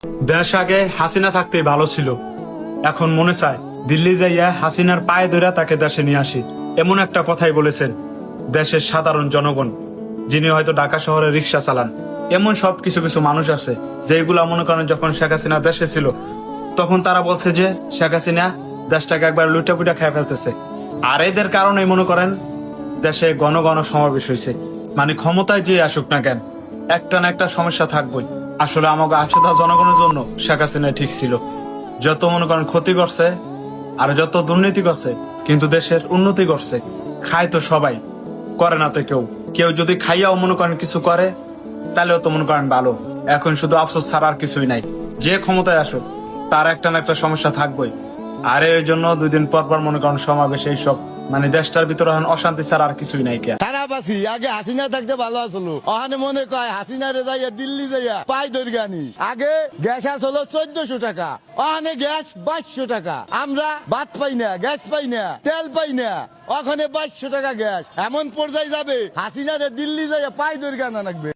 দেশ আগে হাসিনা থাকতেই ভালো ছিল, এখন মনে চায় দিল্লি যাইয়া হাসিনার পায়ে ধরে তাকে দেশে নিয়ে আসি। এমন একটা কথাই বলেছেন দেশের সাধারণ জনগণ, যিনি হয়তো ঢাকা শহরে রিক্সা চালান। এমন সব কিছু কিছু মানুষ আছে যেগুলা মনে করেন যখন শেখ হাসিনা দেশে ছিল তখন তারা বলছে যে শেখ হাসিনা দেশটাকে একবার লুটা পুটা খেয়ে ফেলতেছে। আর এদের কারণেই মনে করেন দেশে ঘন ঘন সমাবেশ হয়েছে। মানে ক্ষমতায় যে আসুক না কেন, একটা না একটা সমস্যা থাকবেই। আসলে আমাকে আছুতা জনগণের জন্য শেখ হাসিনা ঠিক ছিল। যত মনে করেন ক্ষতি করছে আর যত দুর্নীতি করছে, কিন্তু দেশের উন্নতি করছে। খায় তো সবাই, করে না তো কেউ। কেউ যদি খাইয়াও মনে করেন কিছু করে তাহলেও তো মনে করেন ভালো। এখন শুধু আফসোস ছাড়া আর কিছুই নাই। যে ক্ষমতায় আসুক তার একটা না একটা সমস্যা থাকবেই। আর এর জন্য 2 দিন পর পর মনে করেন সমাবেশ, এইসব মানে দেশটার ভিতরে এখন অশান্তি ছাড়া আর কিছুই নাই। কে থানাবাসী আগে হাসিনা থাকতে ভালো আসলো, ওখানে মনে কয় হাসিনারে যাইয়া দিল্লি যাইয়া পাই দরগানি। আগে গ্যাস আসলো 1400 টাকা, ওখানে গ্যাস 2200 টাকা। আমরা ভাত পাই না, গ্যাস পাই না, তেল পাই না, ওখানে 2200 টাকা গ্যাস। এমন পর্যায়ে যাবে হাসিনারে দিল্লি যাইয়া পাই দরগানা লাগবে।